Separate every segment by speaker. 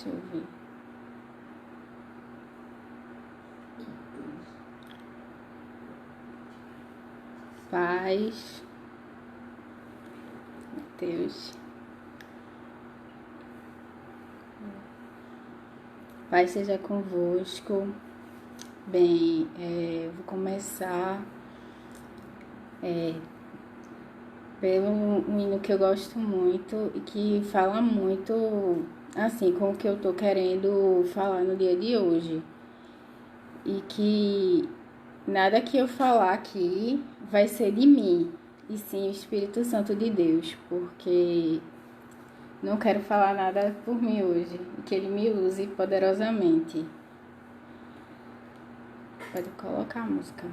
Speaker 1: Deixa eu ver. Paz. Deus. Paz seja convosco. Bem, vou começar pelo um hino que eu gosto muito e que fala muito, assim, com o que eu tô querendo falar no dia de hoje. E que nada que eu falar aqui vai ser de mim, e sim o Espírito Santo de Deus, porque não quero falar nada por mim hoje, que Ele me use poderosamente. Pode colocar a música.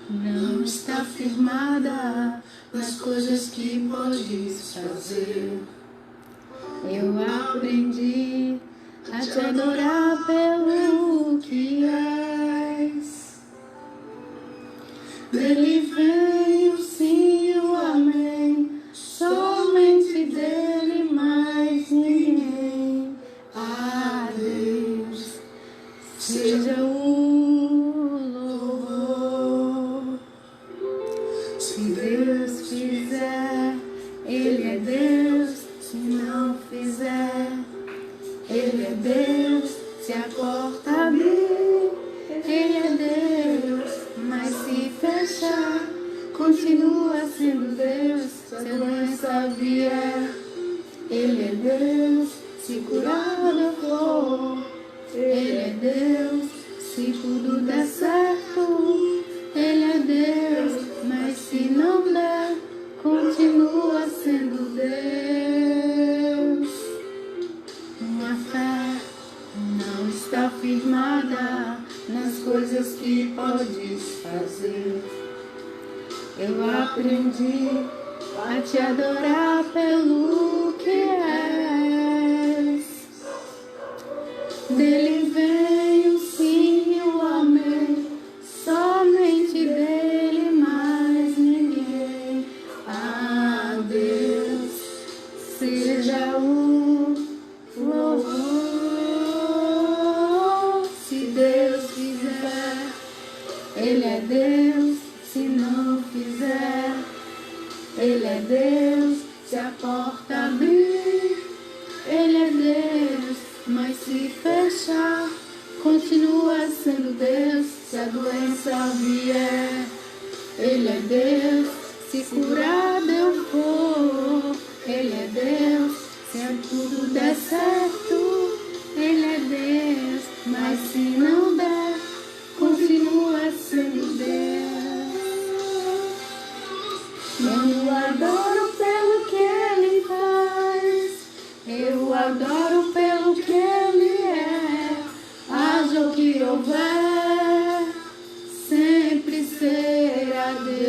Speaker 1: Não está firmada nas coisas que podes fazer. Eu aprendi a te adorar pelo que és. Dele vem o sim e o amém, somente dele mais ninguém. A Deus seja o louvor. Se Deus fizer, Ele é Deus. Se não fizer, Ele é Deus. Se a porta abrir, Ele é Deus. Mas se fechar, continua sendo Deus. Se a doença vier, Ele é Deus. Se curado eu for, Ele é Deus. Se tudo der certo, Ele é Deus. Mas se não der, continua sendo Deus. Minha fé não está firmada nas coisas que podes fazer. Eu aprendi a te adorar pelo que és. Dele vem o sim e o amém, somente dele mais ninguém. A Deus seja o louvor. Se Deus fizer, Ele é Deus. Se não fizer, Ele é Deus. Se a porta abrir, Ele é Deus. Mas se fechar, continua sendo Deus. Se a doença vier, Ele é Deus. Se curado eu for, Ele é Deus. Se tudo der certo, Ele é Deus. Mas se não der, continua sendo Deus. Eu adoro pelo que Ele faz. Eu adoro pelo que Ele é. Haja o que houver, sempre será Deus.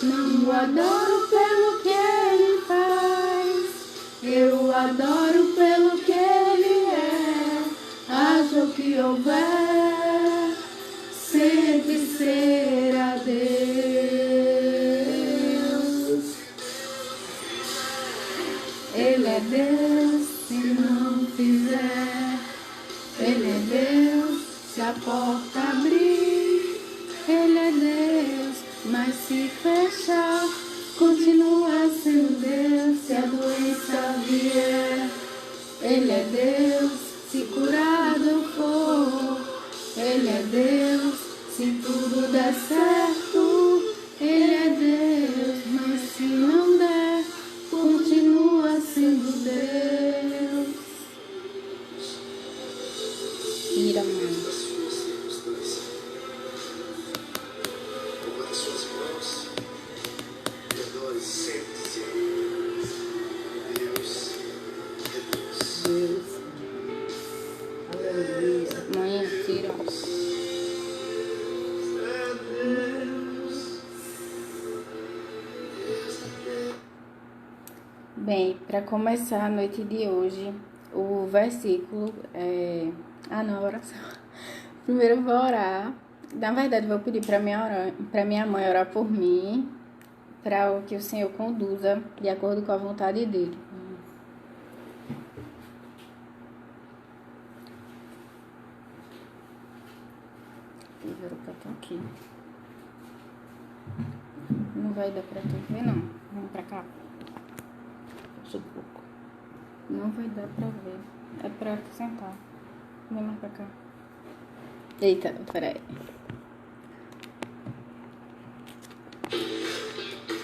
Speaker 1: Não adoro pelo que Ele faz. Eu adoro pelo que Ele é. Haja o que houver, sempre será Deus. Ele é Deus. Se não fizer, Ele é Deus. Se a porta abrir, Ele é Deus. Mas se fechar, continua sendo Deus. Se a doença vier, Ele é Deus. Se curado eu for, Ele é Deus. Se tudo der certo, Ele é Deus. Mas se não der, continua sendo Deus. Ira, mãe. Deus. Aleluia. Mãe, tira. Bem, para começar a noite de hoje, o versículo é... Ah, não, a oração. Primeiro eu vou orar, Na verdade, vou pedir para minha mãe orar por mim, para que o Senhor conduza de acordo com a vontade dele. Aqui. Não vai dar pra tu ver, não. Vamos pra cá.
Speaker 2: Passa um pouco.
Speaker 1: Não vai dar pra ver. É pra sentar. Vem mais pra cá. Eita, peraí.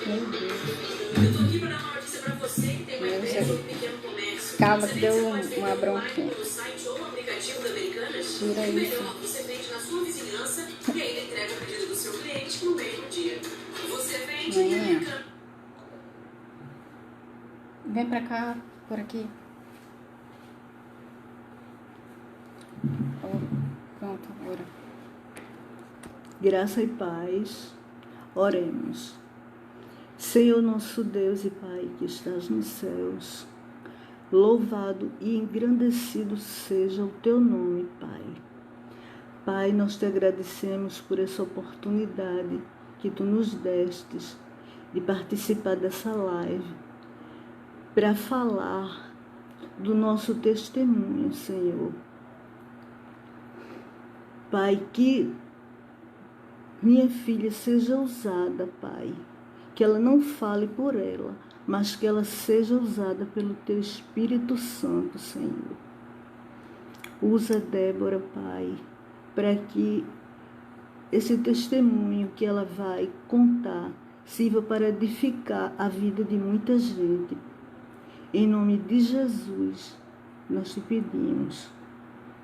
Speaker 1: Meu Deus.
Speaker 3: Eu tô aqui pra dar uma notícia pra você que tem uma empresa ou um pequeno comércio.
Speaker 1: Calma, que deu uma bronquinha.
Speaker 3: No site ou no aplicativo da Americanas,
Speaker 1: Tira
Speaker 3: o
Speaker 1: isso.
Speaker 3: melhor você vende na sua vizinhança e ainda entrega o pedido do seu cliente no mesmo dia. Você vende e Americanas.
Speaker 1: Vem pra cá, por aqui. Oh, pronto, agora.
Speaker 2: Graça e paz. Oremos. Senhor nosso Deus e Pai que estás nos céus, louvado e engrandecido seja o teu nome, Pai. Pai, nós te agradecemos por essa oportunidade que tu nos destes de participar dessa live para falar do nosso testemunho, Senhor. Pai, que minha filha seja usada, Pai, que ela não fale por ela, mas que ela seja usada pelo teu Espírito Santo, Senhor. Usa Débora, Pai, para que esse testemunho que ela vai contar sirva para edificar a vida de muita gente. Em nome de Jesus, nós te pedimos.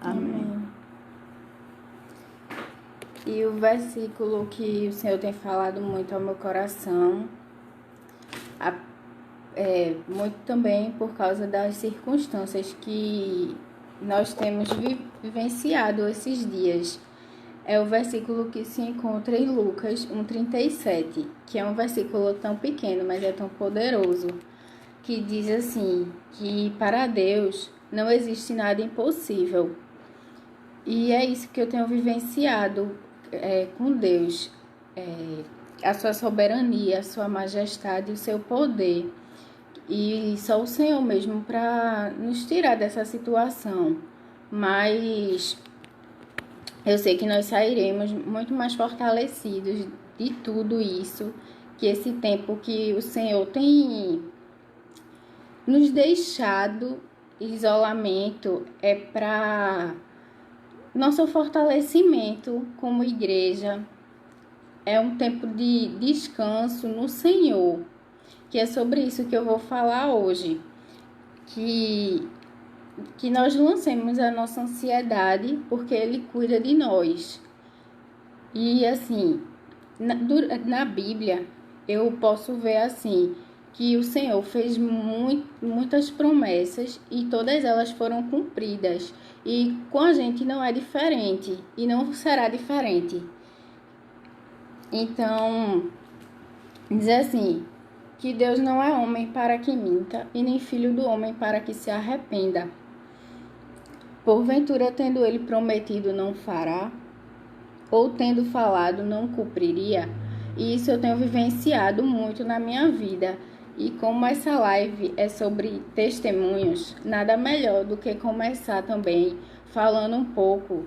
Speaker 2: Amém.
Speaker 1: E o versículo que o Senhor tem falado muito ao meu coração, muito também por causa das circunstâncias que nós temos vivenciado esses dias. É o versículo que se encontra em Lucas 1,37, que é um versículo tão pequeno, mas é tão poderoso, que diz assim, que para Deus não existe nada impossível. E é isso que eu tenho vivenciado com Deus, a sua soberania, a sua majestade, o seu poder. E só o Senhor mesmo para nos tirar dessa situação. Mas eu sei que nós sairemos muito mais fortalecidos de tudo isso, que esse tempo que o Senhor tem nos deixado isolamento é para nosso fortalecimento como igreja. É um tempo de descanso no Senhor, que é sobre isso que eu vou falar hoje. Que nós lancemos a nossa ansiedade, porque Ele cuida de nós. E assim, na Bíblia, eu posso ver assim, que o Senhor fez muitas promessas e todas elas foram cumpridas. E com a gente não é diferente e não será diferente. Então, diz assim, que Deus não é homem para que minta e nem filho do homem para que se arrependa. Porventura, tendo ele prometido, não fará? Ou tendo falado, não cumpriria? E isso eu tenho vivenciado muito na minha vida. E como essa live é sobre testemunhos, nada melhor do que começar também falando um pouco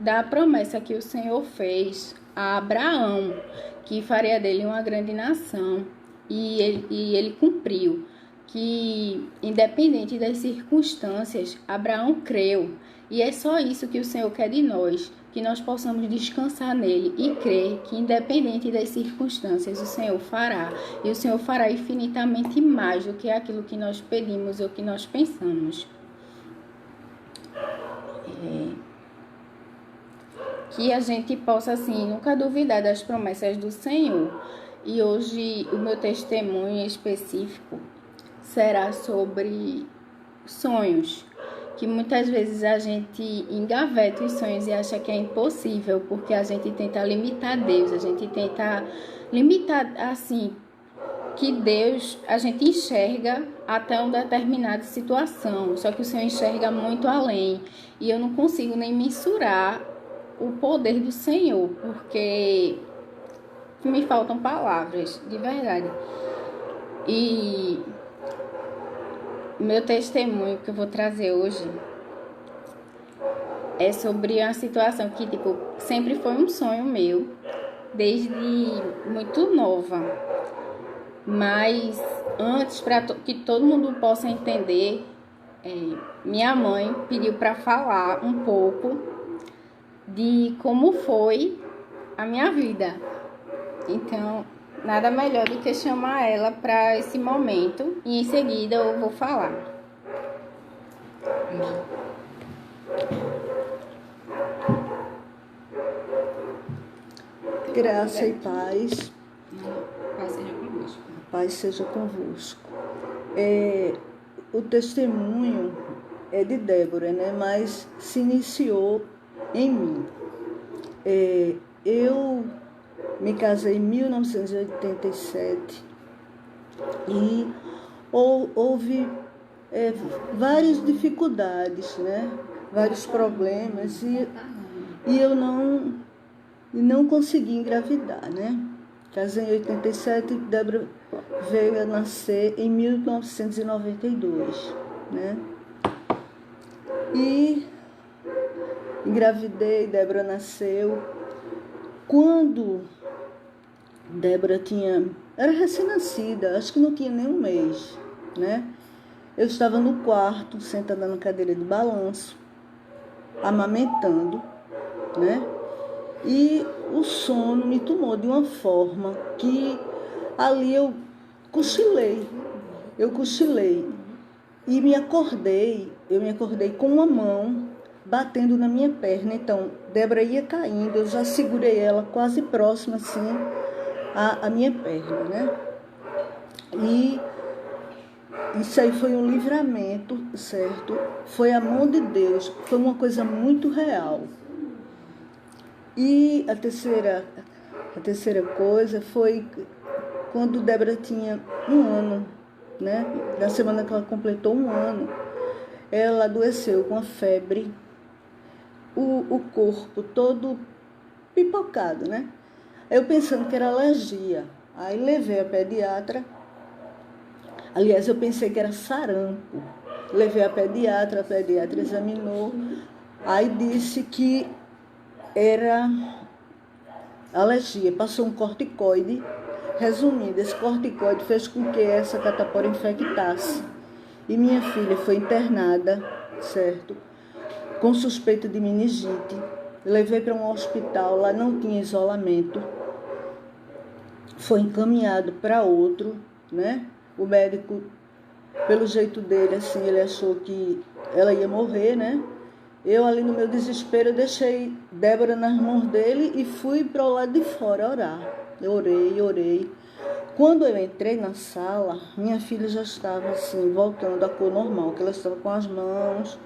Speaker 1: da promessa que o Senhor fez a Abraão, que faria dele uma grande nação. E ele cumpriu, que independente das circunstâncias, Abraão creu. E é só isso que o Senhor quer de nós, que nós possamos descansar nele e crer que independente das circunstâncias o Senhor fará. E o Senhor fará infinitamente mais do que aquilo que nós pedimos ou que nós pensamos. Que a gente possa, assim, nunca duvidar das promessas do Senhor. E hoje o meu testemunho específico será sobre sonhos. Que muitas vezes a gente engaveta os sonhos e acha que é impossível, porque a gente tenta limitar Deus, a gente tenta limitar, assim, que Deus, a gente enxerga até uma determinada situação, só que o Senhor enxerga muito além. E eu não consigo nem mensurar o poder do Senhor, porque me faltam palavras, de verdade. E meu testemunho que eu vou trazer hoje é sobre uma situação que, tipo, sempre foi um sonho meu, desde muito nova. Mas antes, para que todo mundo possa entender, minha mãe pediu para falar um pouco de como foi a minha vida. Então, nada melhor do que chamar ela para esse momento e em seguida eu vou falar.
Speaker 2: Graça e paz.
Speaker 1: Paz seja convosco.
Speaker 2: Paz seja convosco. O testemunho é de Débora, né? Mas se iniciou em mim. Eu me casei em 1987 e houve várias dificuldades, né? Vários problemas e eu não consegui engravidar, né? Casei em 87 e Débora veio a nascer em 1992, né? E engravidei, Débora nasceu. Quando Débora era recém-nascida, acho que não tinha nem um mês, né? Eu estava no quarto, sentada na cadeira de balanço, amamentando, né? E o sono me tomou de uma forma que ali eu cochilei. E eu me acordei com uma mão batendo na minha perna. Então, Débora ia caindo, eu já segurei ela quase próxima, assim, à minha perna, né? E isso aí foi um livramento, certo? Foi a mão de Deus, foi uma coisa muito real. E a terceira coisa foi quando Débora tinha 1 ano, né? Na semana que ela completou 1 ano, ela adoeceu com a febre, o corpo todo pipocado, né? Eu pensando que era alergia. Aí levei a pediatra. Aliás, eu pensei que era sarampo. Levei a pediatra examinou. Aí disse que era alergia. Passou um corticoide. Resumindo, esse corticoide fez com que essa catapora infectasse. E minha filha foi internada, certo? Com suspeita de meningite. Levei para um hospital, lá não tinha isolamento. Foi encaminhado para outro, né? O médico, pelo jeito dele, assim, ele achou que ela ia morrer, né? Eu ali no meu desespero, deixei Débora nas mãos dele e fui para o lado de fora orar. Eu orei. Quando eu entrei na sala, minha filha já estava assim, voltando à cor normal, que ela estava com as mãos,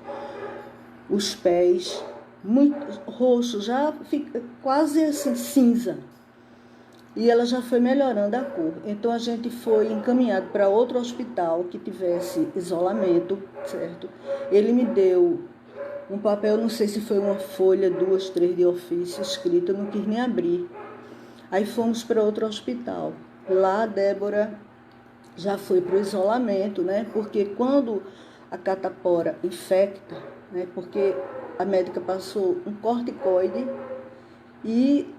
Speaker 2: os pés, muito roxo, já fica quase assim, cinza. E ela já foi melhorando a cor. Então a gente foi encaminhado para outro hospital que tivesse isolamento, certo? Ele me deu um papel, não sei se foi uma folha, 2, 3 de ofício escrito, eu não quis nem abrir. Aí fomos para outro hospital. Lá a Débora já foi para o isolamento, né? Porque quando a catapora infecta, né? Porque a médica passou um corticoide e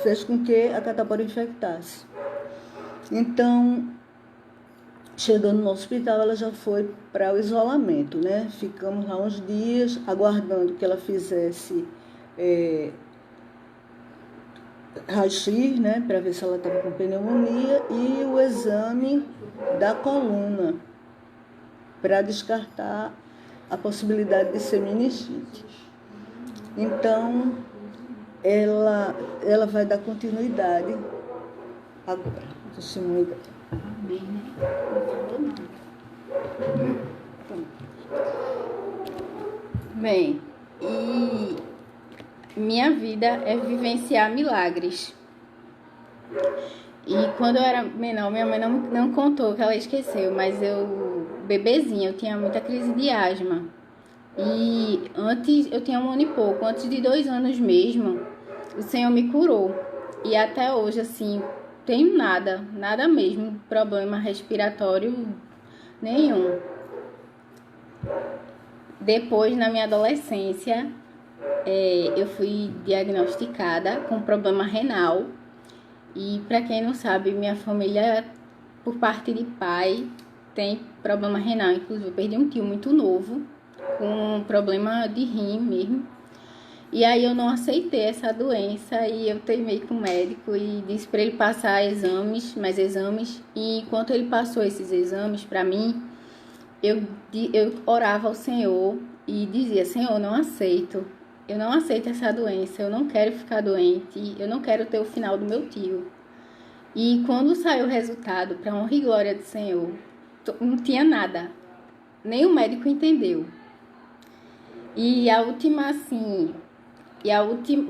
Speaker 2: fez com que a catapora infectasse. Então, chegando no hospital, ela já foi para o isolamento, né? Ficamos lá uns dias aguardando que ela fizesse raio-x, né? Para ver se ela estava com pneumonia e o exame da coluna para descartar a possibilidade de ser meningite. Então, ela vai dar continuidade agora. Testemunho dela.
Speaker 1: Amém, né? Não faltou nada. Bem, e minha vida é vivenciar milagres. E quando eu era menor, minha mãe não contou, que ela esqueceu, mas eu, bebezinha, eu tinha muita crise de asma. E antes, eu tinha 1 ano e pouco, antes de 2 anos mesmo, o Senhor me curou. E até hoje, assim, tenho nada mesmo, problema respiratório nenhum. Depois, na minha adolescência, eu fui diagnosticada com problema renal. E para quem não sabe, minha família, por parte de pai, tem problema renal. Inclusive, eu perdi um tio muito novo, com problema de rim mesmo. E aí eu não aceitei essa doença e eu teimei com o médico e disse para ele passar mais exames. E enquanto ele passou esses exames para mim, eu orava ao Senhor e dizia: Senhor, eu não aceito essa doença, eu não quero ficar doente, eu não quero ter o final do meu tio. E quando saiu o resultado, para honra e glória do Senhor, não tinha nada, nem o médico entendeu. E o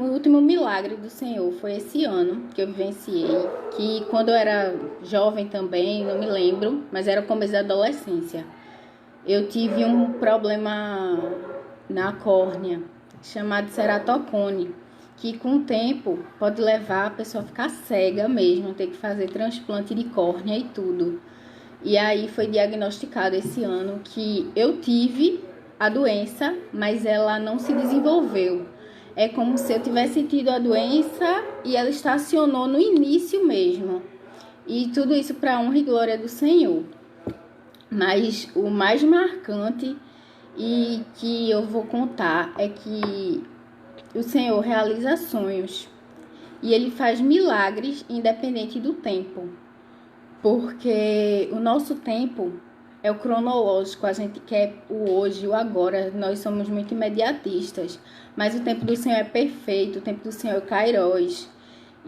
Speaker 1: último milagre do Senhor foi esse ano que eu vivenciei, que quando eu era jovem também, não me lembro, mas era o começo da adolescência. Eu tive um problema na córnea, chamado ceratocone, que com o tempo pode levar a pessoa a ficar cega mesmo, ter que fazer transplante de córnea e tudo. E aí foi diagnosticado esse ano que eu tive a doença, mas ela não se desenvolveu. É como se eu tivesse tido a doença e ela estacionou no início mesmo. E tudo isso para honra e glória do Senhor. Mas o mais marcante e que eu vou contar é que o Senhor realiza sonhos e Ele faz milagres independente do tempo, porque o nosso tempo é o cronológico, a gente quer o hoje, o agora, nós somos muito imediatistas, mas o tempo do Senhor é perfeito, o tempo do Senhor é kairos.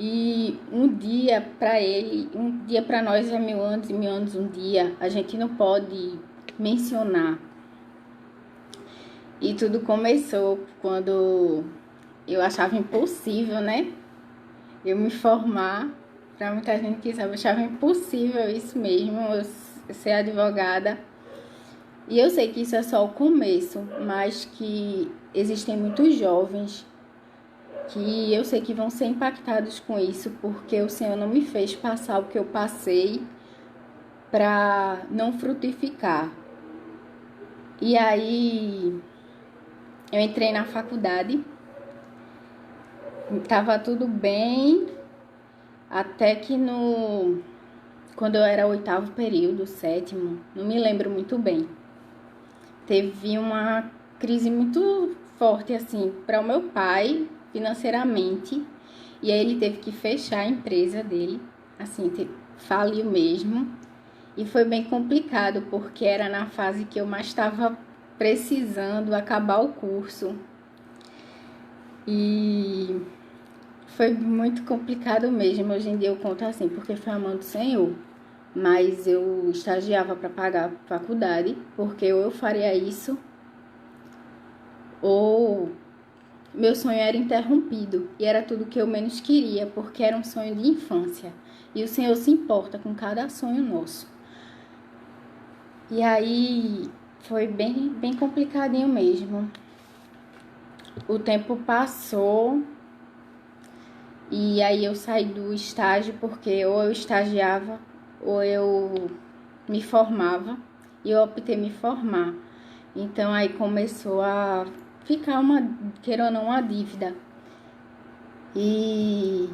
Speaker 1: E um dia para Ele, um dia para nós é 1000 anos e 1000 anos um dia. A gente não pode mencionar. E tudo começou quando eu achava impossível, né? Eu me formar. Para muita gente que sabe, eu achava impossível isso mesmo, eu ser advogada. E eu sei que isso é só o começo, mas que existem muitos jovens que eu sei que vão ser impactados com isso, porque o Senhor não me fez passar o que eu passei para não frutificar. E aí eu entrei na faculdade, estava tudo bem, até que quando eu era 8º período, 7º, não me lembro muito bem, teve uma crise muito forte assim para o meu pai, financeiramente, e aí ele teve que fechar a empresa dele, assim, faliu mesmo, e foi bem complicado, porque era na fase que eu mais estava precisando acabar o curso, e foi muito complicado mesmo. Hoje em dia eu conto assim, porque foi a mão do Senhor, mas eu estagiava para pagar a faculdade, porque ou eu faria isso, ou meu sonho era interrompido, e era tudo que eu menos queria, porque era um sonho de infância. E o Senhor se importa com cada sonho nosso. E aí foi bem complicadinho mesmo. O tempo passou, e aí eu saí do estágio, porque ou eu estagiava, ou eu me formava, e eu optei me formar. Então aí começou a ficar queira ou não, uma dívida. E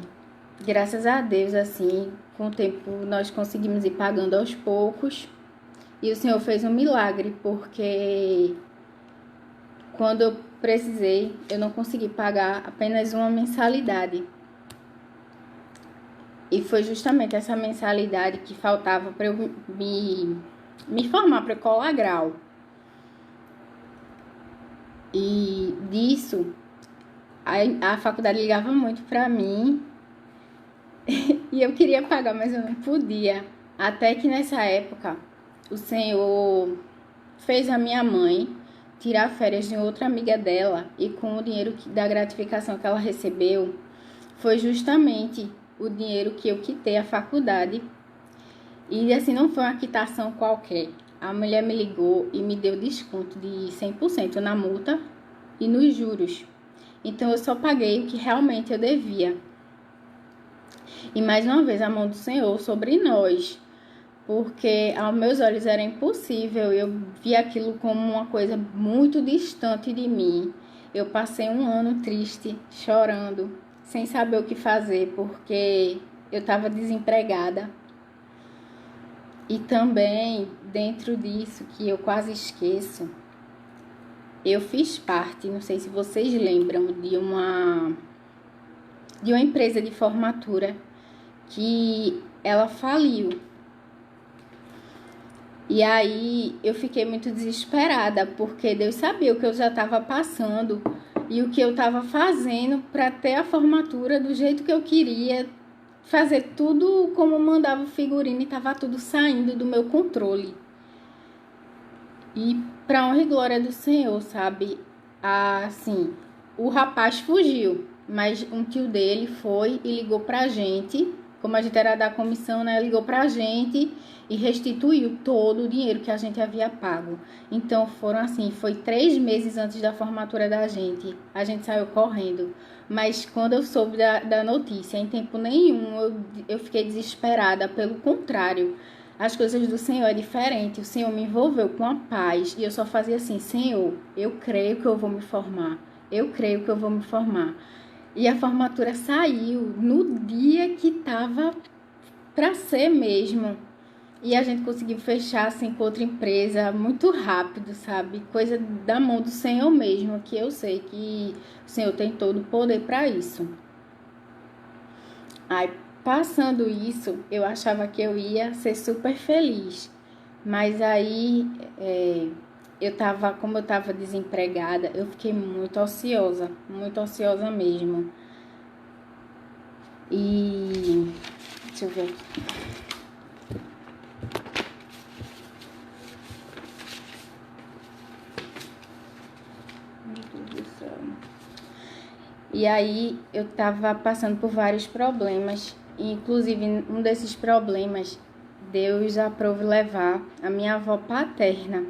Speaker 1: graças a Deus, assim, com o tempo nós conseguimos ir pagando aos poucos. E o Senhor fez um milagre, porque quando eu precisei, eu não consegui pagar apenas uma mensalidade. E foi justamente essa mensalidade que faltava para eu me formar, para eu colar grau. E disso, a faculdade ligava muito para mim e eu queria pagar, mas eu não podia. Até que nessa época, o Senhor fez a minha mãe tirar férias de outra amiga dela, e com o dinheiro da gratificação que ela recebeu, foi justamente o dinheiro que eu quitei a faculdade. E assim, não foi uma quitação qualquer, a mulher me ligou e me deu desconto de 100% na multa e nos juros. Então, eu só paguei o que realmente eu devia. E mais uma vez, a mão do Senhor sobre nós, porque aos meus olhos era impossível, eu vi aquilo como uma coisa muito distante de mim. Eu passei um ano triste, chorando, sem saber o que fazer, porque eu estava desempregada. E também, dentro disso, que eu quase esqueço, eu fiz parte, não sei se vocês lembram, de uma empresa de formatura que ela faliu. E aí eu fiquei muito desesperada, porque Deus sabia o que eu já estava passando e o que eu estava fazendo para ter a formatura do jeito que eu queria, fazer tudo como mandava o figurino, e estava tudo saindo do meu controle. E para honra e glória do Senhor, sabe? Assim, o rapaz fugiu, mas um tio dele foi e ligou pra gente, como a gente era da comissão, né? Ligou pra gente e restituiu todo o dinheiro que a gente havia pago. Então foram assim, foi 3 meses antes da formatura da gente. A gente saiu correndo. Mas quando eu soube da notícia, em tempo nenhum eu fiquei desesperada. Pelo contrário, as coisas do Senhor é diferente. O Senhor me envolveu com a paz. E eu só fazia assim: Senhor, eu creio que eu vou me formar. Eu creio que eu vou me formar. E a formatura saiu no dia que estava para ser mesmo. E a gente conseguiu fechar assim com outra empresa muito rápido, sabe? Coisa da mão do Senhor mesmo, que eu sei que o Senhor tem todo o poder para isso. Aí, passando isso, eu achava que eu ia ser super feliz. Mas aí, como eu tava desempregada, eu fiquei muito ociosa mesmo. E deixa eu ver aqui. Meu Deus do céu. E aí eu tava passando por vários problemas. Inclusive, um desses problemas, Deus aprove levar a minha avó paterna.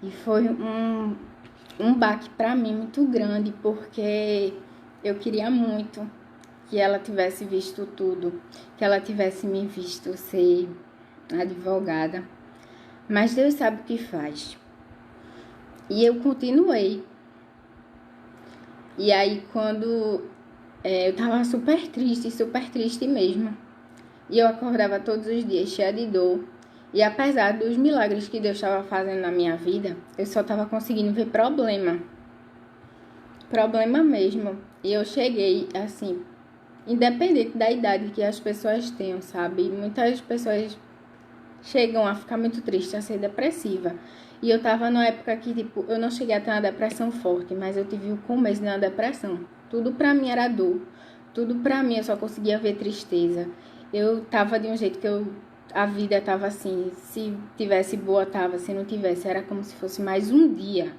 Speaker 1: E foi um baque para mim muito grande, porque eu queria muito que ela tivesse visto tudo, que ela tivesse me visto ser advogada. Mas Deus sabe o que faz. E eu continuei. E aí, quando eu tava super triste mesmo. E eu acordava todos os dias cheia de dor. E apesar dos milagres que Deus estava fazendo na minha vida, eu só estava conseguindo ver problema. Problema mesmo. E eu cheguei, assim, independente da idade que as pessoas tenham, sabe? Muitas pessoas chegam a ficar muito tristes, a ser depressiva. E eu tava numa época que, tipo, eu não cheguei a ter uma depressão forte, mas eu tive o começo de uma depressão. Tudo pra mim era dor. Tudo pra mim eu só conseguia ver tristeza. Eu tava de um jeito que a vida tava assim, se tivesse boa tava, se não tivesse, era como se fosse mais um dia.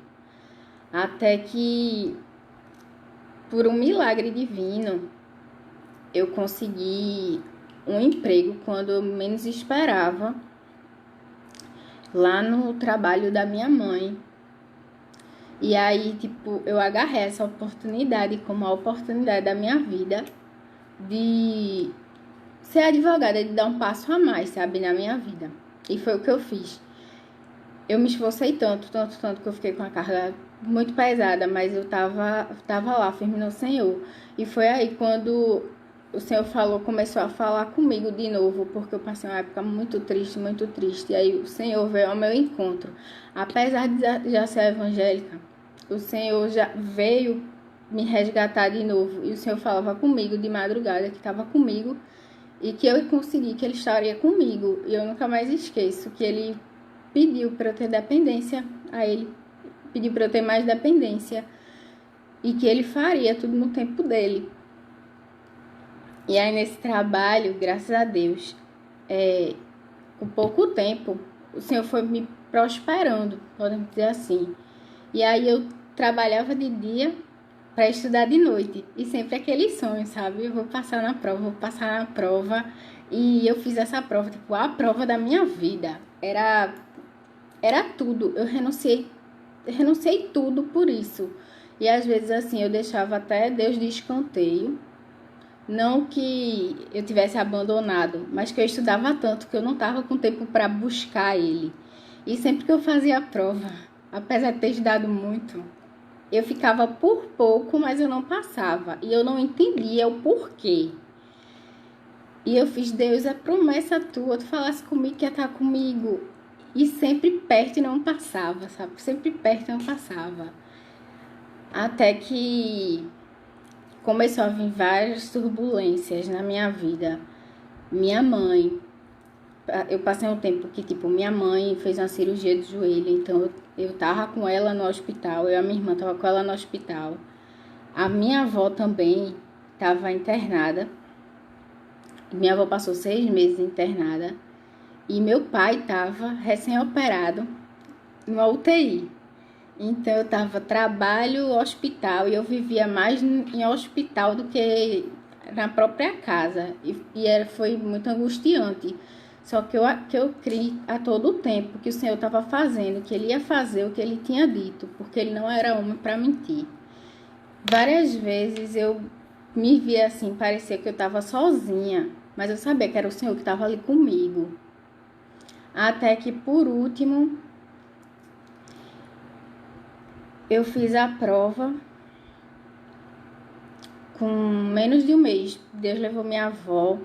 Speaker 1: Até que, por um milagre divino, eu consegui um emprego quando eu menos esperava, lá no trabalho da minha mãe. E aí, tipo, eu agarrei essa oportunidade como a oportunidade da minha vida de ser advogada, de dar um passo a mais, sabe, na minha vida. E foi o que eu fiz. Eu me esforcei tanto que eu fiquei com a carga muito pesada, mas eu tava lá, firme no Senhor. E foi aí quando o Senhor começou a falar comigo de novo, porque eu passei uma época muito triste. E aí o Senhor veio ao meu encontro. Apesar de já ser evangélica, o Senhor já veio me resgatar de novo. E o Senhor falava comigo de madrugada, que estava comigo, e que eu consegui, que Ele estaria comigo. E eu nunca mais esqueço que Ele pediu para eu ter dependência a Ele, pediu para eu ter mais dependência, e que Ele faria tudo no tempo dEle. E aí nesse trabalho, graças a Deus, com pouco tempo, o Senhor foi me prosperando, podemos dizer assim. E aí eu trabalhava de dia para estudar de noite. E sempre aquele sonho, sabe? Eu vou passar na prova. E eu fiz essa prova, tipo, a prova da minha vida. Era era tudo. Eu renunciei tudo por isso. E às vezes assim, eu deixava até Deus de escanteio. Não que eu tivesse abandonado, mas que eu estudava tanto que eu não estava com tempo para buscar ele. E sempre que eu fazia a prova, apesar de ter estudado muito, eu ficava por pouco, mas eu não passava. E eu não entendia o porquê. E eu fiz, Deus, é promessa tua, tu falasse comigo que ia estar comigo. E sempre perto e não passava, sabe? Sempre perto e não passava. Até que começou a vir várias turbulências na minha vida. Minha mãe, eu passei um tempo que, tipo, minha mãe fez uma cirurgia do joelho, então eu tava com ela no hospital, eu e a minha irmã tava com ela no hospital. A minha avó também tava internada. Minha avó passou 6 meses internada. E meu pai tava recém-operado numa UTI. Então eu tava trabalho, hospital, e eu vivia mais em hospital do que na própria casa. Foi muito angustiante. Só que eu criei a todo tempo que o Senhor estava fazendo, que Ele ia fazer o que Ele tinha dito, porque Ele não era homem para mentir. Várias vezes eu me via assim, parecia que eu estava sozinha, mas eu sabia que era o Senhor que estava ali comigo. Até que, por último, eu fiz a prova com menos de um mês. Deus levou minha avó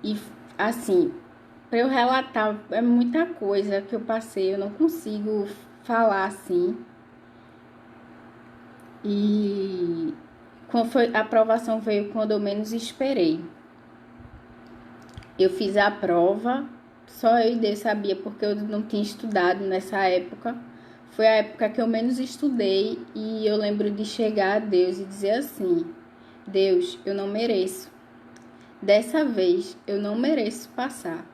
Speaker 1: e, assim, para eu relatar, é muita coisa que eu passei, eu não consigo falar assim. E a aprovação veio quando eu menos esperei. Eu fiz a prova, só eu e Deus sabia, porque eu não tinha estudado nessa época. Foi a época que eu menos estudei e eu lembro de chegar a Deus e dizer assim, Deus, eu não mereço. Dessa vez, eu não mereço passar.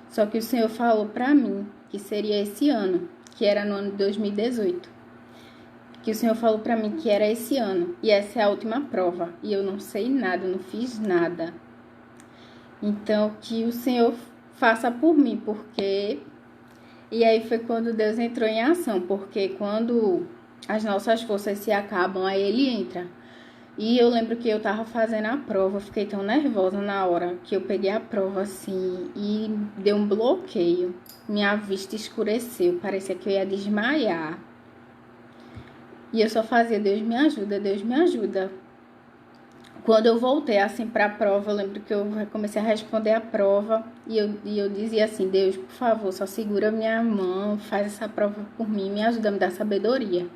Speaker 1: Só que o Senhor falou para mim que seria esse ano, que era no ano de 2018. Que o Senhor falou para mim que era esse ano e essa é a última prova. E eu não sei nada, não fiz nada. Então, que o Senhor faça por mim, porque... E aí foi quando Deus entrou em ação, porque quando as nossas forças se acabam, aí Ele entra. E eu lembro que eu tava fazendo a prova, eu fiquei tão nervosa na hora que eu peguei a prova assim e deu um bloqueio. Minha vista escureceu, parecia que eu ia desmaiar. E eu só fazia, Deus me ajuda, Deus me ajuda. Quando eu voltei assim para a prova, eu lembro que eu comecei a responder a prova e eu dizia assim, Deus, por favor, só segura minha mão, faz essa prova por mim, me ajuda a me dar sabedoria.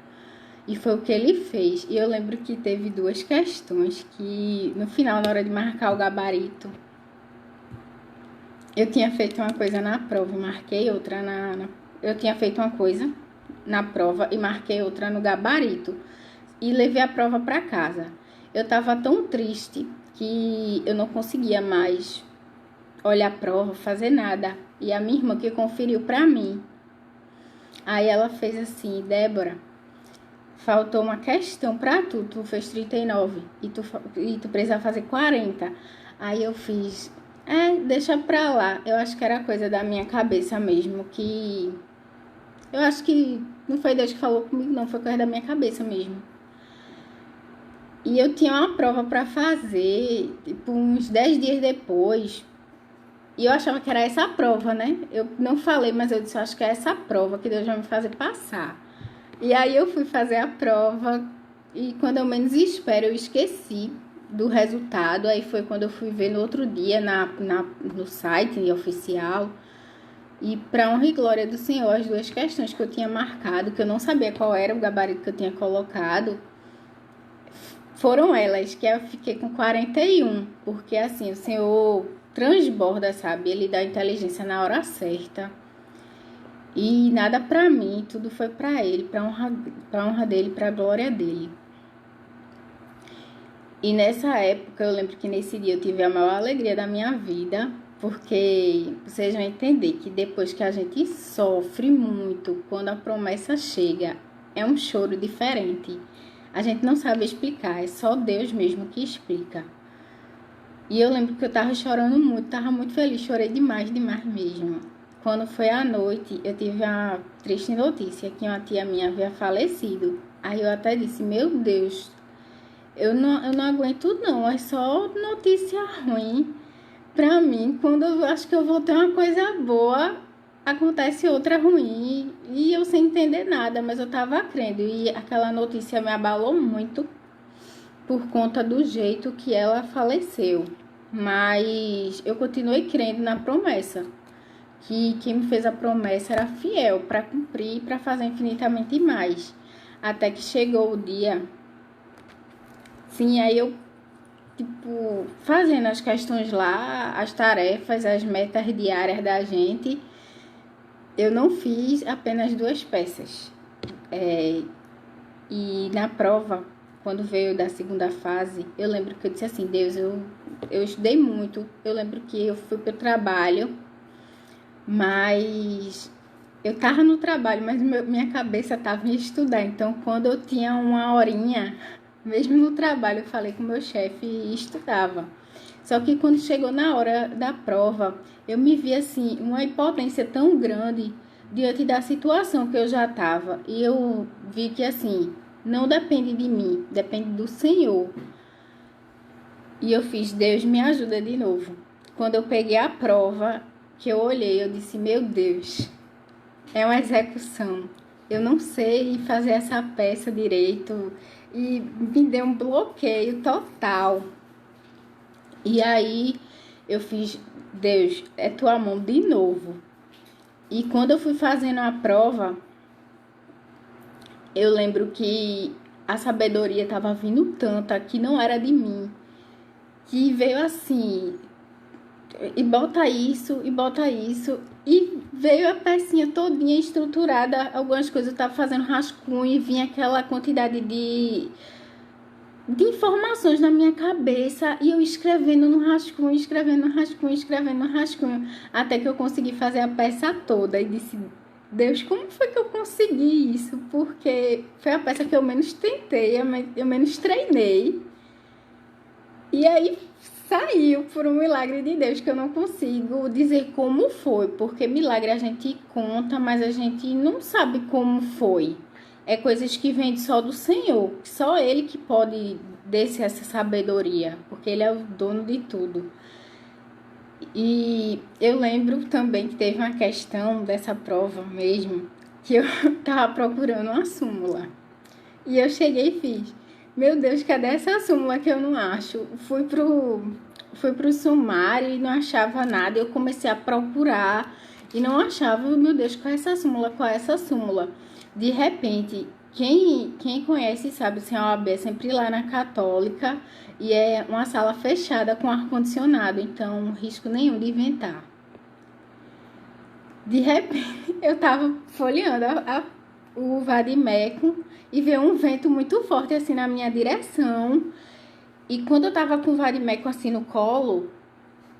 Speaker 1: E foi o que ele fez. E eu lembro que teve 2 questões que no final, na hora de marcar o gabarito, eu tinha feito uma coisa na prova e marquei outra Eu tinha feito uma coisa na prova e marquei outra no gabarito. E levei a prova para casa. Eu tava tão triste que eu não conseguia mais olhar a prova, fazer nada. E a minha irmã que conferiu pra mim. Aí ela fez assim, Débora, faltou uma questão pra tu fez 39 e tu precisa fazer 40. Aí eu fiz, deixa pra lá. Eu acho que era coisa da minha cabeça mesmo, que... Eu acho que não foi Deus que falou comigo, não, foi coisa da minha cabeça mesmo. E eu tinha uma prova para fazer, tipo, uns 10 dias depois. E eu achava que era essa a prova, né? Eu não falei, mas eu disse, eu acho que é essa a prova que Deus vai me fazer passar. E aí eu fui fazer a prova e quando eu menos espero, eu esqueci do resultado. Aí foi quando eu fui ver no outro dia no site oficial. E para honra e glória do Senhor, as 2 questões que eu tinha marcado, que eu não sabia qual era o gabarito que eu tinha colocado, foram elas, que eu fiquei com 41, porque assim, o Senhor transborda, sabe? Ele dá inteligência na hora certa. E nada pra mim, tudo foi pra Ele, pra honra dEle, pra glória dEle. E nessa época, eu lembro que nesse dia eu tive a maior alegria da minha vida, porque vocês vão entender que depois que a gente sofre muito, quando a promessa chega, é um choro diferente. A gente não sabe explicar, é só Deus mesmo que explica. E eu lembro que eu tava chorando muito, tava muito feliz, chorei demais mesmo. quando foi à noite, eu tive uma triste notícia que uma tia minha havia falecido. Aí eu até disse, meu Deus, eu não aguento não, é só notícia ruim pra mim. Quando eu acho que eu vou ter uma coisa boa, acontece outra ruim e eu sem entender nada, mas eu tava crendo. E aquela notícia me abalou muito por conta do jeito que ela faleceu. Mas eu continuei crendo na promessa, que quem me fez a promessa era fiel para cumprir e para fazer infinitamente mais. Até que chegou o dia. Sim, aí eu, fazendo as questões lá, as tarefas, as metas diárias da gente, eu não fiz apenas 2 peças. E na prova, quando veio da segunda fase, eu lembro que eu disse assim, Deus, eu estudei muito. Eu lembro que eu fui para o trabalho, mas eu tava no trabalho, mas minha cabeça tava em estudar. Então, quando eu tinha uma horinha, mesmo no trabalho, eu falei com o meu chefe e estudava. Só que quando chegou na hora da prova, eu me vi assim, uma impotência tão grande diante da situação que eu já tava. E eu vi que assim, não depende de mim, depende do Senhor. E eu fiz, Deus me ajuda de novo. Quando eu peguei a prova, que eu olhei, eu disse, meu Deus, é uma execução. Eu não sei fazer essa peça direito. E me deu um bloqueio total. E aí eu fiz, Deus, é tua mão de novo. E quando eu fui fazendo a prova, eu lembro que a sabedoria estava vindo tanta que não era de mim. Que veio assim, e bota isso, e bota isso. E veio a pecinha todinha estruturada. Algumas coisas eu estava fazendo rascunho e vinha aquela quantidade de informações na minha cabeça. E eu escrevendo no rascunho, escrevendo no rascunho, escrevendo no rascunho. Até que eu consegui fazer a peça toda. E disse, Deus, como foi que eu consegui isso? Porque foi a peça que eu menos tentei, eu menos treinei. E aí saiu por um milagre de Deus, que eu não consigo dizer como foi, porque milagre a gente conta, mas a gente não sabe como foi. É coisas que vêm só do Senhor, só Ele que pode descer essa sabedoria, porque Ele é o dono de tudo. E eu lembro também que teve uma questão dessa prova mesmo, que eu tava procurando uma súmula. E eu cheguei e fiz, meu Deus, cadê essa súmula que eu não acho? Fui pro sumário e não achava nada. Eu comecei a procurar e não achava. Meu Deus, qual é essa súmula? Qual é essa súmula? De repente, quem conhece sabe, assim, a OAB é sempre lá na Católica e é uma sala fechada com ar-condicionado, então risco nenhum de inventar. De repente, eu tava folheando o vadimeco e veio um vento muito forte assim na minha direção. E quando eu tava com o vadimeco assim no colo,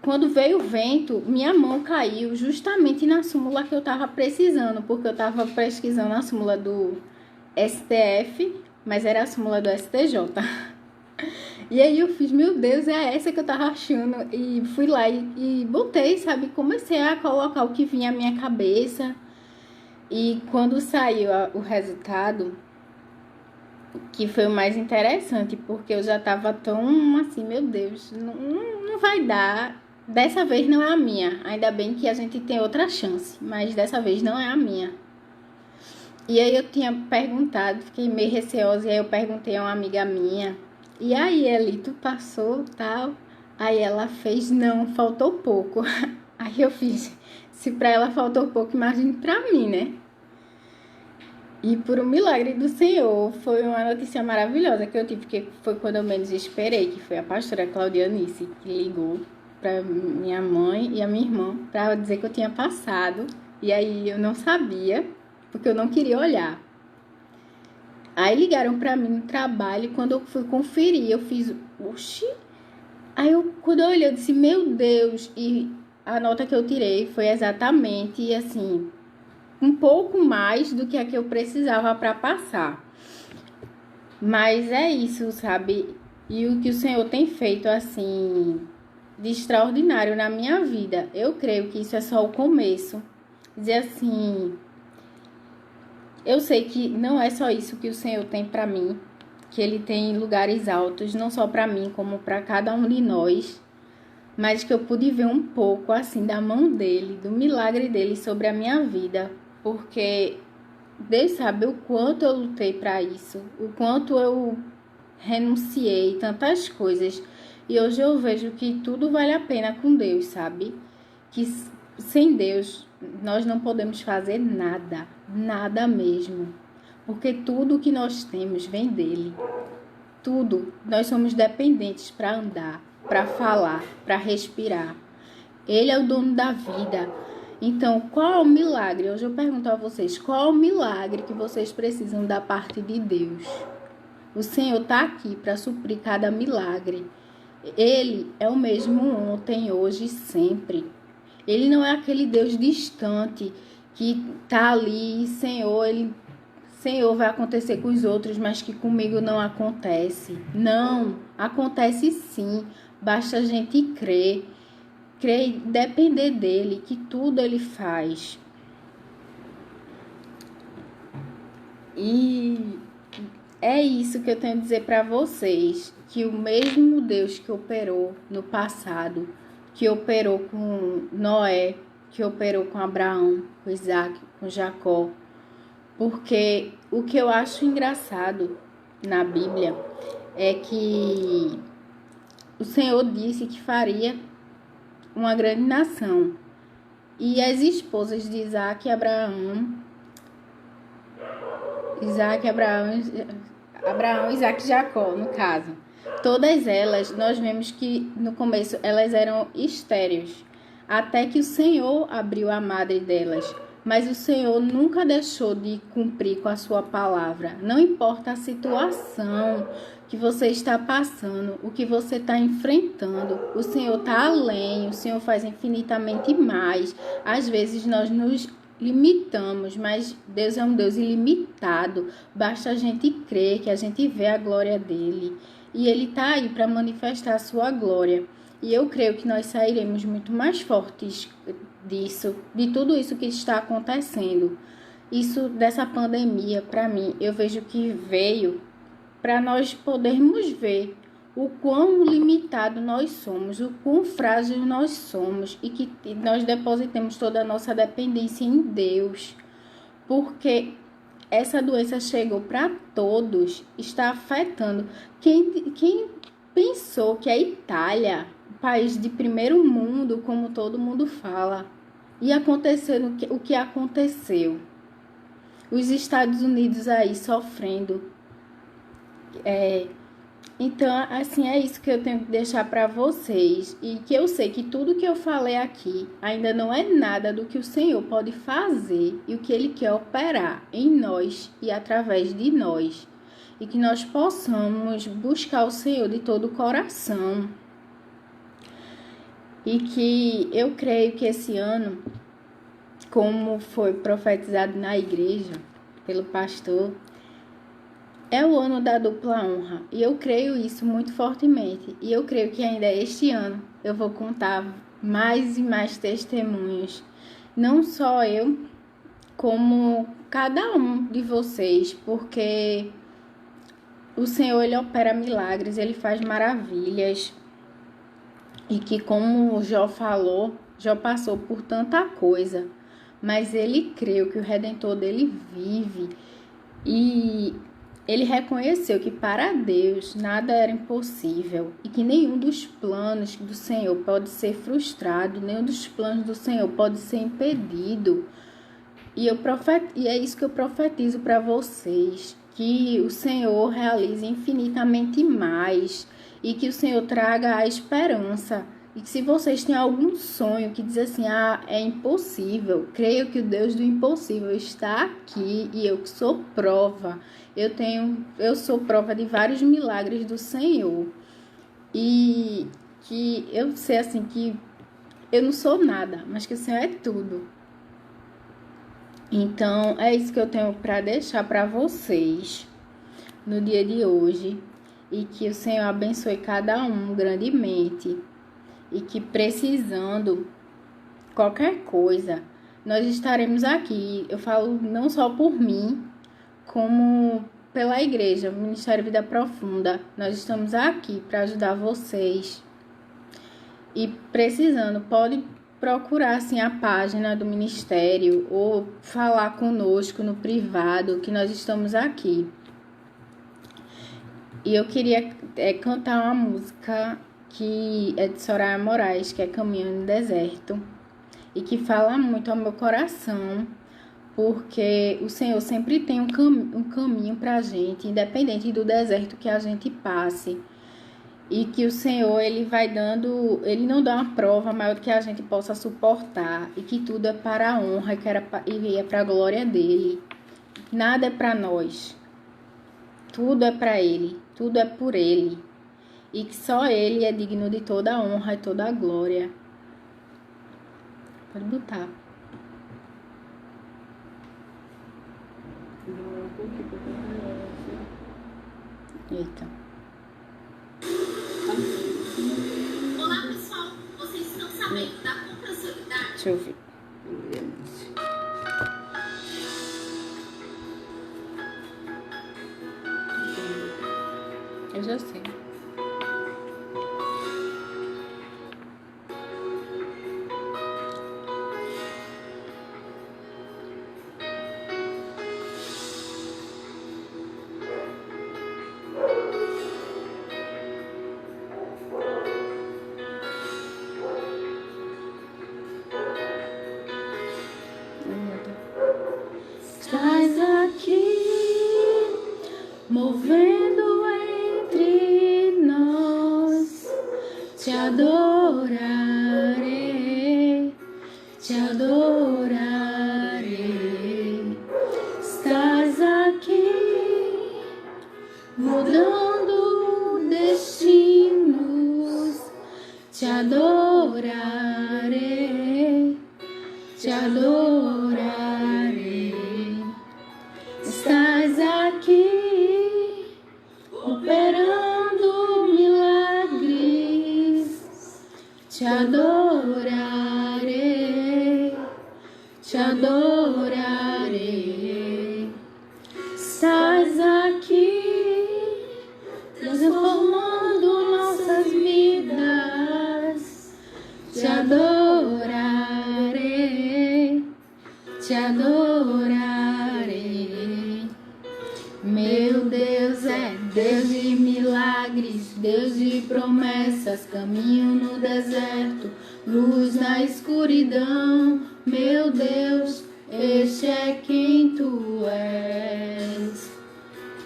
Speaker 1: quando veio o vento, minha mão caiu justamente na súmula que eu tava precisando, porque eu tava pesquisando a súmula do STF, mas era a súmula do STJ. E aí eu fiz, meu Deus, é essa que eu tava achando. E fui lá e botei, sabe? Comecei a colocar o que vinha à minha cabeça. E quando saiu o resultado, que foi o mais interessante, porque eu já tava tão assim, meu Deus, não vai dar. Dessa vez não é a minha. Ainda bem que a gente tem outra chance, mas dessa vez não é a minha. E aí eu tinha perguntado, fiquei meio receosa, e aí eu perguntei a uma amiga minha, e aí, Eli, tu passou, tal? Aí ela fez, não, faltou pouco. Aí eu fiz, se pra ela faltou pouco, imagine pra mim, né? E por um milagre do Senhor, foi uma notícia maravilhosa que eu tive, que foi quando eu menos esperei, que foi a pastora Claudianice, que ligou pra minha mãe e a minha irmã pra dizer que eu tinha passado. E aí eu não sabia, porque eu não queria olhar. Aí ligaram pra mim no trabalho, e quando eu fui conferir, eu fiz, oxi. Aí quando eu olhei, eu disse, meu Deus, e a nota que eu tirei foi exatamente, assim, um pouco mais do que a que eu precisava para passar. Mas é isso, sabe? E o que o Senhor tem feito, assim, de extraordinário na minha vida. Eu creio que isso é só o começo. dizer assim, eu sei que não é só isso que o Senhor tem para mim, que Ele tem lugares altos, não só para mim, como para cada um de nós, mas que eu pude ver um pouco, assim, da mão dEle, do milagre dEle sobre a minha vida, porque Deus sabe o quanto eu lutei para isso, o quanto eu renunciei tantas coisas, e hoje eu vejo que tudo vale a pena com Deus, sabe? Que sem Deus nós não podemos fazer nada, nada mesmo, porque tudo que nós temos vem dele. Tudo, nós somos dependentes para andar, para falar, para respirar. Ele é o dono da vida. Então, qual é o milagre? Hoje eu pergunto a vocês, qual é o milagre que vocês precisam da parte de Deus? O Senhor está aqui para suprir cada milagre. Ele é o mesmo ontem, hoje e sempre. Ele não é aquele Deus distante que está ali, Senhor, vai acontecer com os outros, mas que comigo não acontece. Não, acontece sim. Basta a gente crer e depender dele, que tudo ele faz. E é isso que eu tenho a dizer para vocês, que o mesmo Deus que operou no passado, que operou com Noé, que operou com Abraão, com Isaac, com Jacó, porque o que eu acho engraçado na Bíblia é que o Senhor disse que faria uma grande nação. E as esposas de Isaac e Abraão, Isaac e Jacó, no caso, todas elas, nós vemos que no começo elas eram estéreis, até que o Senhor abriu a madre delas. Mas o Senhor nunca deixou de cumprir com a sua palavra. Não importa a situação que você está passando, o que você está enfrentando, o Senhor está além, o Senhor faz infinitamente mais. Às vezes nós nos limitamos, mas Deus é um Deus ilimitado. Basta a gente crer que a gente vê a glória dele. E ele está aí para manifestar a sua glória. E eu creio que nós sairemos muito mais fortes disso, de tudo isso que está acontecendo. Isso dessa pandemia, para mim, eu vejo que veio para nós podermos ver o quão limitado nós somos, o quão frágil nós somos e que nós depositemos toda a nossa dependência em Deus. Porque essa doença chegou para todos, está afetando. Quem pensou que a Itália, país de primeiro mundo, como todo mundo fala, ia acontecer o que aconteceu? Os Estados Unidos aí sofrendo. Então, assim, é isso que eu tenho que deixar para vocês. E que eu sei que tudo que eu falei aqui ainda não é nada do que o Senhor pode fazer e o que Ele quer operar em nós e através de nós. E que nós possamos buscar o Senhor de todo o coração. E que eu creio que esse ano, como foi profetizado na igreja pelo pastor, é o ano da dupla honra. E eu creio isso muito fortemente. E eu creio que ainda este ano eu vou contar mais e mais testemunhos. Não só eu, como cada um de vocês. Porque o Senhor, Ele opera milagres, Ele faz maravilhas. E que, como o Jó falou, Jó passou por tanta coisa, mas ele creu que o Redentor dele vive. E ele reconheceu que para Deus nada era impossível e que nenhum dos planos do Senhor pode ser frustrado, nenhum dos planos do Senhor pode ser impedido. E é isso que eu profetizo para vocês, que o Senhor realize infinitamente mais e que o Senhor traga a esperança. E que se vocês têm algum sonho que diz assim, é impossível, creio que o Deus do impossível está aqui e eu sou prova. Eu sou prova de vários milagres do Senhor. E que eu sei assim que eu não sou nada, mas que o Senhor é tudo. Então, é isso que eu tenho para deixar para vocês no dia de hoje. E que o Senhor abençoe cada um grandemente. E que precisando qualquer coisa, nós estaremos aqui. Eu falo não só por mim, como pela igreja, Ministério Vida Profunda. Nós estamos aqui para ajudar vocês. E precisando, pode procurar assim, a página do Ministério ou falar conosco no privado, que nós estamos aqui. E eu queria cantar uma música que é de Soraya Moraes, que é Caminho no Deserto, e que fala muito ao meu coração, porque o Senhor sempre tem um caminho para a gente, independente do deserto que a gente passe, e que o Senhor, Ele não dá uma prova maior do que a gente possa suportar, e que tudo é para a honra e é para a glória dEle. Nada é para nós, tudo é para Ele, tudo é por Ele, e que só Ele é digno de toda a honra e toda a glória. Pode botar. Eita.
Speaker 3: Olá, pessoal. Vocês estão sabendo da compra solidária?
Speaker 1: Deixa eu ver. Eu já sei. Estás aqui, movendo entre nós, te adorarei, te adorarei. Estás aqui, mudando destinos, te adorarei, te adorarei. Estás aqui, operando milagres, te adorarei, te adorarei. Estás aqui, transformando nossas vidas, te adorarei, te adorarei. Meu Deus é Deus de milagres, Deus de promessas, caminho no deserto, luz na escuridão. Meu Deus, este é quem tu és.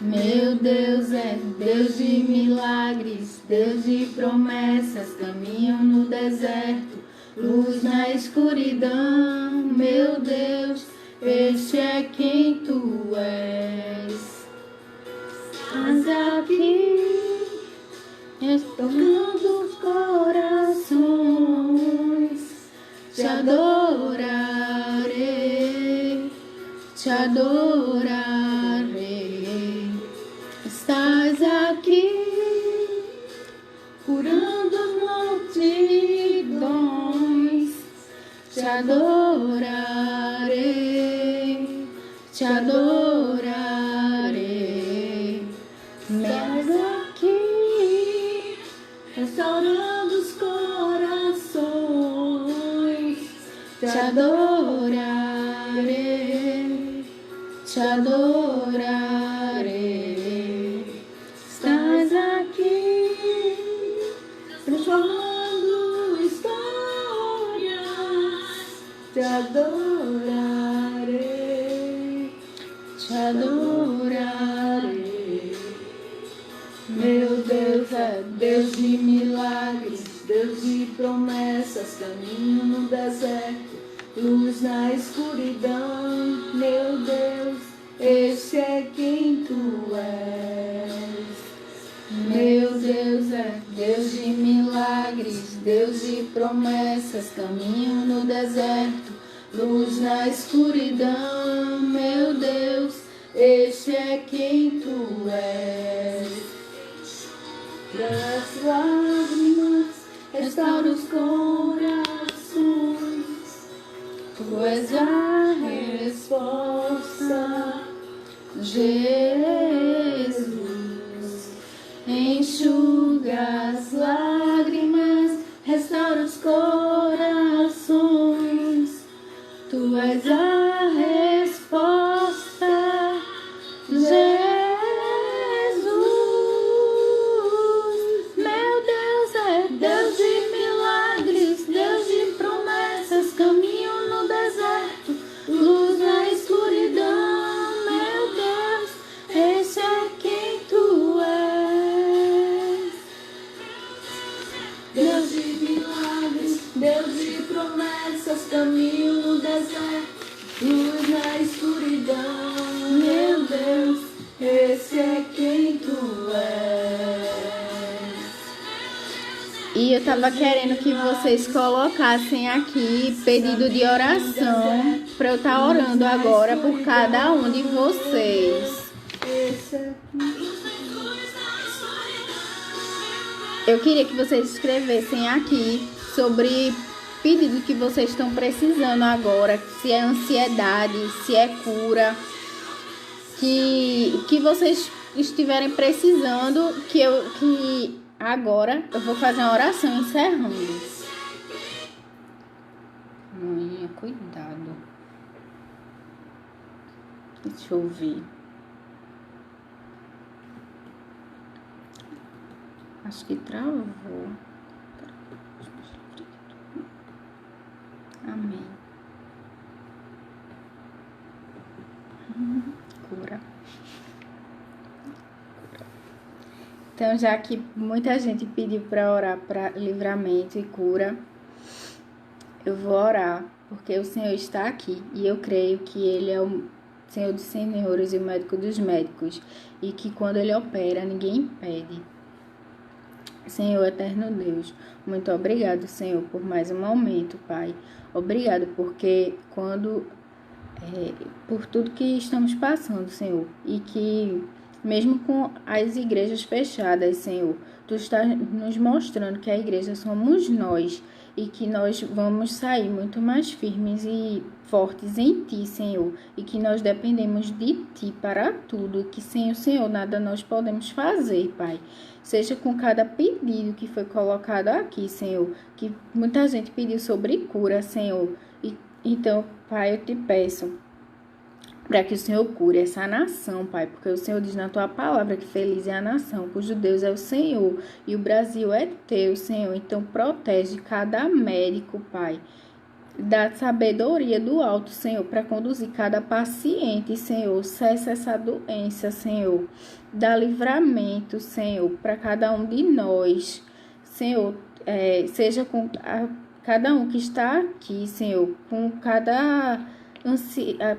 Speaker 1: Meu Deus é Deus de milagres, Deus de promessas, caminho no deserto, luz na escuridão. Meu Deus, este é quem tu és. Estás aqui, tocando os corações, te adorarei, te adorarei. Estás aqui, curando as multidões, te adorarei, te adorarei. Estás aqui, restaurando os corações, te adorarei, te adorarei. Estás aqui, transformando histórias, te adorarei, te adorarei. Meu Deus é Deus de milagres, Deus de promessas, caminho no deserto, luz na escuridão. Meu Deus, este é quem tu és. Meu Deus é Deus de milagres, Deus de promessas, caminho no deserto, luz na escuridão. Meu Deus, este é quem tu és. Das lágrimas, restaura os corações, Tu és a resposta, Jesus. Enxuga as lágrimas, restaura os corações. Tu és a resposta, Jesus. Meu Deus é Deus de milagres, Deus de promessas, caminho no deserto, luz na escuridão. Meu Deus, esse é quem tu és. Deus de milagres, Deus de promessas, caminho no deserto, luz na escuridão. Meu Deus, esse é quem tu és. E eu tava querendo que vocês colocassem aqui pedido de oração para eu estar orando agora por cada um de vocês. Eu queria que vocês escrevessem aqui sobre pedido que vocês estão precisando agora, se é ansiedade, se é cura, que vocês estiverem precisando, que agora eu vou fazer uma oração encerrando. Mãe, cuidado. Deixa eu ver. Acho que travou. Amém. Cura. Então, já que muita gente pediu para orar para livramento e cura, eu vou orar, porque o Senhor está aqui e eu creio que Ele é o Senhor dos senhores e o médico dos médicos, e que quando Ele opera, ninguém impede. Senhor, eterno Deus, muito obrigado, Senhor, por mais um momento, Pai. Obrigado porque por tudo que estamos passando, Senhor, e que mesmo com as igrejas fechadas, Senhor, Tu estás nos mostrando que a igreja somos nós e que nós vamos sair muito mais firmes e fortes em Ti, Senhor, e que nós dependemos de Ti para tudo, que sem o Senhor nada nós podemos fazer, Pai. Seja com cada pedido que foi colocado aqui, Senhor, que muita gente pediu sobre cura, Senhor. Então, Pai, eu te peço para que o Senhor cure essa nação, Pai, porque o Senhor diz na Tua palavra que feliz é a nação, cujo Deus é o Senhor, e o Brasil é Teu, Senhor. Então, protege cada médico, Pai. Dá sabedoria do alto, Senhor, para conduzir cada paciente, Senhor. Cessa essa doença, Senhor. Dá livramento, Senhor, para cada um de nós. Senhor, seja com cada um que está aqui, Senhor, com cada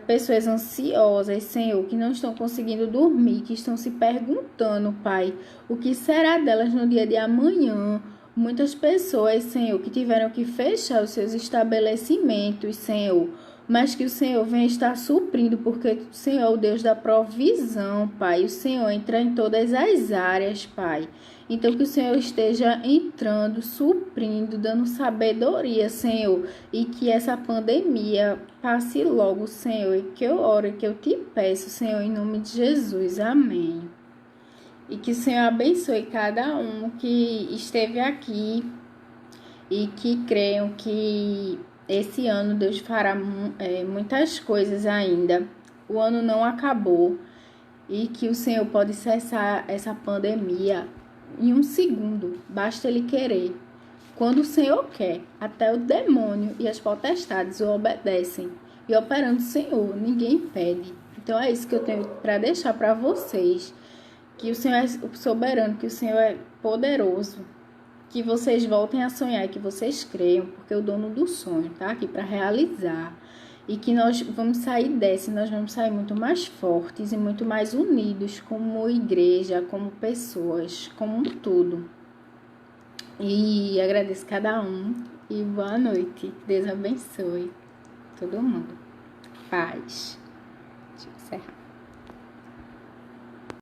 Speaker 1: pessoas ansiosas, Senhor, que não estão conseguindo dormir, que estão se perguntando, Pai, o que será delas no dia de amanhã. Muitas pessoas, Senhor, que tiveram que fechar os seus estabelecimentos, Senhor, mas que o Senhor vem estar suprindo, porque o Senhor é o Deus da provisão, Pai. O Senhor entra em todas as áreas, Pai. Então, que o Senhor esteja entrando, suprindo, dando sabedoria, Senhor, e que essa pandemia passe logo, Senhor, e que eu oro, e que eu te peço, Senhor, em nome de Jesus. Amém. E que o Senhor abençoe cada um que esteve aqui e que creiam que esse ano Deus fará muitas coisas ainda. O ano não acabou e que o Senhor pode cessar essa pandemia em um segundo. Basta Ele querer. Quando o Senhor quer, até o demônio e as potestades o obedecem. E operando o Senhor, ninguém impede. Então é isso que eu tenho para deixar para vocês. Que o Senhor é soberano, que o Senhor é poderoso, que vocês voltem a sonhar, que vocês creiam, porque o dono do sonho está aqui para realizar, e que nós vamos sair dessa, nós vamos sair muito mais fortes e muito mais unidos como igreja, como pessoas, como um todo. E agradeço cada um e boa noite. Deus abençoe todo mundo. Paz. Deixa eu encerrar.